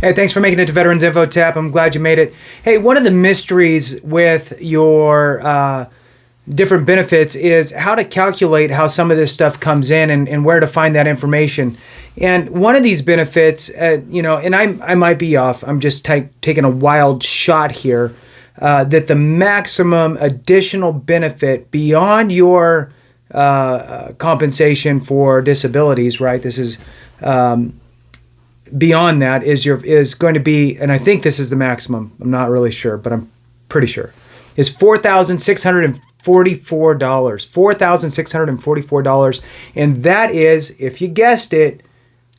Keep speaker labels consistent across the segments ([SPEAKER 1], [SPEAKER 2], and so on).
[SPEAKER 1] Hey, thanks for making it to Veterans Info Tap. I'm glad you made it. Hey, one of the mysteries with your different benefits is how to calculate how some of this stuff comes in and where to find that information. And one of these benefits, and I might be off, I'm just taking a wild shot here, that the maximum additional benefit beyond your compensation for disabilities, right? This is beyond that is going to be, and I think this is the maximum. I'm not really sure, but I'm pretty sure, is $4,644. $4,644, and that is, if you guessed it,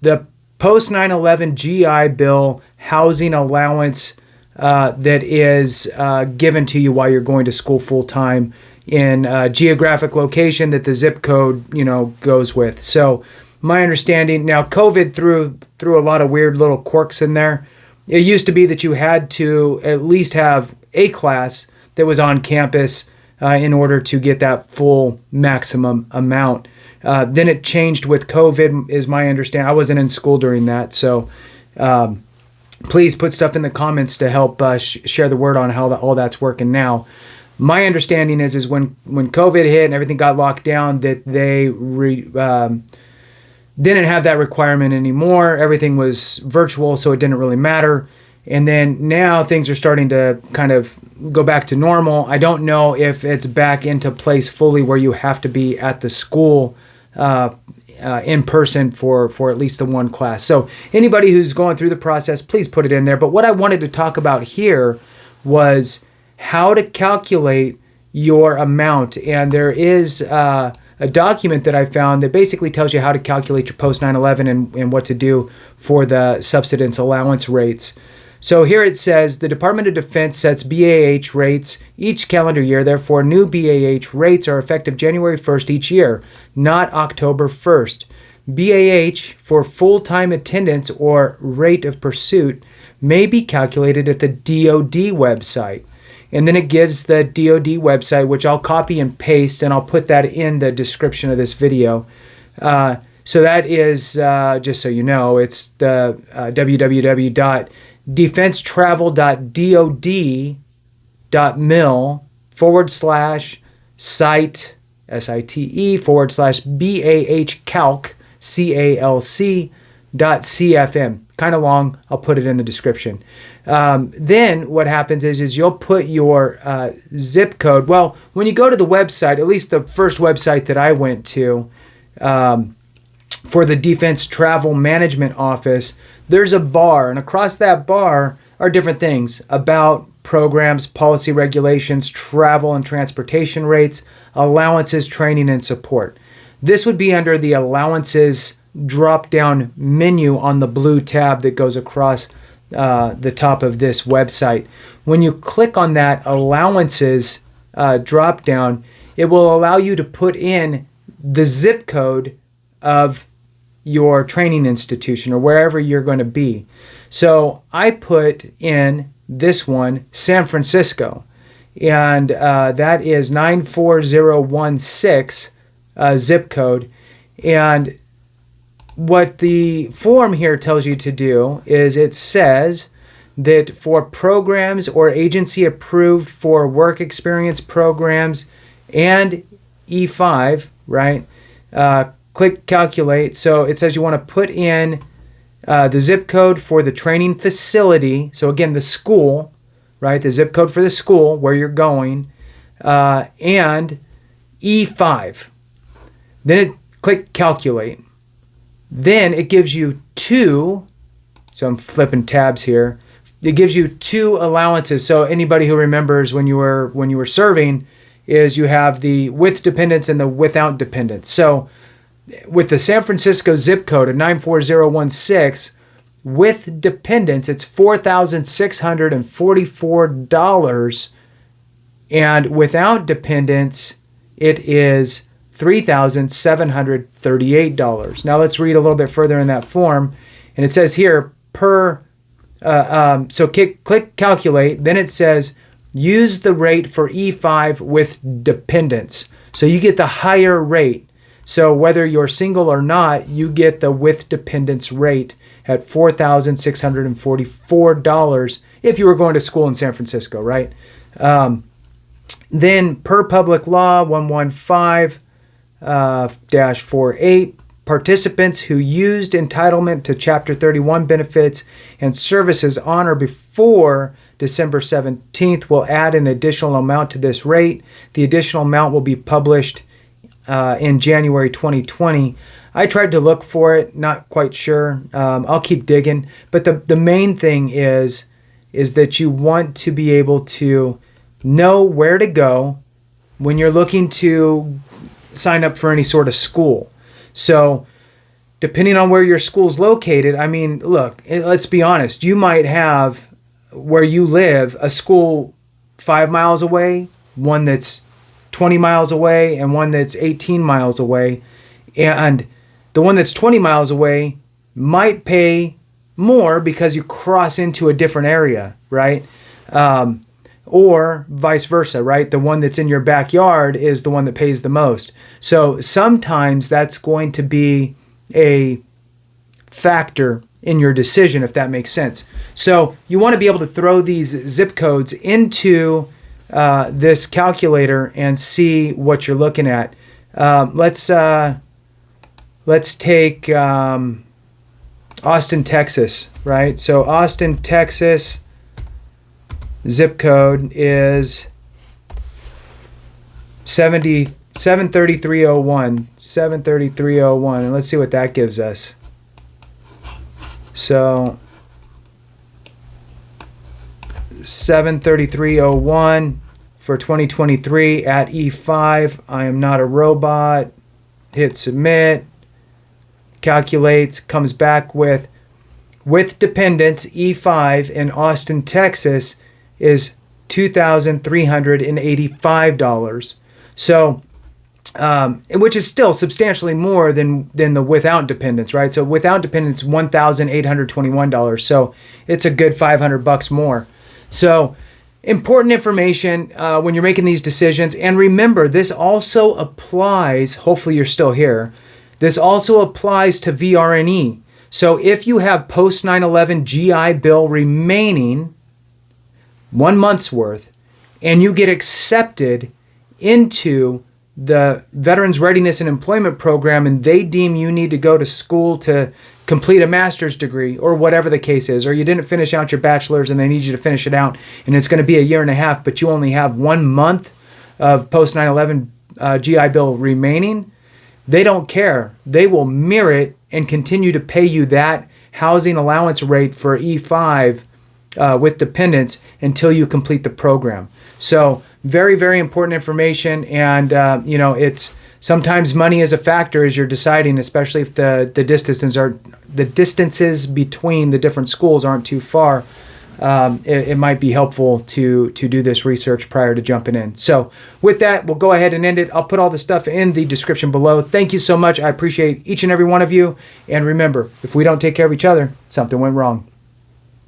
[SPEAKER 1] the post 9/11 GI Bill housing allowance that is given to you while you're going to school full time in a geographic location that the zip code goes with. So my understanding now, COVID threw a lot of weird little quirks in there. It used to be that you had to at least have a class that was on campus in order to get that full maximum amount. Then it changed with COVID, is my understanding. I wasn't in school during that, so please put stuff in the comments to help share the word on how all that's working now. My understanding is when COVID hit and everything got locked down, that they didn't have that requirement anymore. Everything was virtual, so it didn't really matter. And then now things are starting to kind of go back to normal. I don't know if it's back into place fully where you have to be at the school in person for at least the one class. So anybody who's going through the process, please put it in there. But what I wanted to talk about here was how to calculate your amount. And there is a document that I found that basically tells you how to calculate your post 9/11 and what to do for the subsistence allowance rates. So here it says the Department of Defense sets BAH rates each calendar year. Therefore, new BAH rates are effective January 1st each year, not October 1st. BAH for full-time attendance or rate of pursuit may be calculated at the DoD website. And then it gives the DoD website, which I'll copy and paste, and I'll put that in the description of this video. So that is, just so you know, it's the www.defensetravel.dod.mil/site, SITE /BAH calc, CALC.CFM. Kind of long. I'll put it in the description. Then what happens is you'll put your zip code. Well, when you go to the website, at least the first website that I went to for the Defense Travel Management Office, there's a bar, and across that bar are different things about programs, policy regulations, travel and transportation rates, allowances, training, and support. This would be under the allowances drop-down menu on the blue tab that goes across the top of this website. When you click on that allowances drop-down, it will allow you to put in the zip code of your training institution or wherever you're going to be. So I put in this one, San Francisco, and that is 94016 zip code. And what the form here tells you to do is it says that for programs or agency approved for work experience programs and E5, right? Click calculate. So it says you want to put in the zip code for the training facility. So again, the school, right? The zip code for the school where you're going, and E5. Then it click calculate. Then it gives you two, so I'm flipping tabs here. It gives you two allowances. So anybody who remembers when you were serving, is you have the with dependents and the without dependents. So with the San Francisco zip code of 94016, with dependents, it's $4,644, and without dependents, it is $3,738. Now let's read a little bit further in that form, and it says here so click calculate. Then it says use the rate for E5 with dependents. So you get the higher rate. So whether you're single or not, you get the with dependents rate at $4,644 if you were going to school in San Francisco, right? Then per public law 115-48, participants who used entitlement to Chapter 31 benefits and services on or before December 17th will add an additional amount to this rate. The additional amount will be published in January 2020. I tried to look for it, not quite sure. I'll keep digging. But the main thing is that you want to be able to know where to go when you're looking to sign up for any sort of school. So depending on where your school's located, I mean, look, let's be honest. You might have, where you live, a school 5 miles away, one that's 20 miles away, and one that's 18 miles away. And the one that's 20 miles away might pay more because you cross into a different area, right? Or vice versa, right? The one that's in your backyard is the one that pays the most. So sometimes that's going to be a factor in your decision, if that makes sense. So you want to be able to throw these zip codes into this calculator and see what you're looking at. Let's take Austin, Texas, right? So Austin, Texas, zip code is 73301. 73301. And let's see what that gives us. So 73301 for 2023 at E5. I am not a robot. Hit submit. Calculates, comes back with dependents E5 in Austin, Texas is $2,385. So, which is still substantially more than the without dependents, right? So without dependents, $1,821. So it's a good $500 more. So important information when you're making these decisions. And remember, this also applies, hopefully you're still here, this also applies to VRNE. So if you have post 9/11 GI Bill remaining, 1 month's worth, and you get accepted into the Veterans Readiness and Employment Program and they deem you need to go to school to complete a master's degree or whatever the case is, or you didn't finish out your bachelor's and they need you to finish it out and it's going to be a year and a half, but you only have 1 month of post 9/11 GI Bill remaining, they don't care. They will mirror it and continue to pay you that housing allowance rate for E5 with dependents until you complete the program. So very, very important information. And, it's sometimes money is a factor as you're deciding, especially if the distances between the different schools aren't too far. It might be helpful to do this research prior to jumping in. So with that, we'll go ahead and end it. I'll put all the stuff in the description below. Thank you so much. I appreciate each and every one of you. And remember, if we don't take care of each other, something went wrong.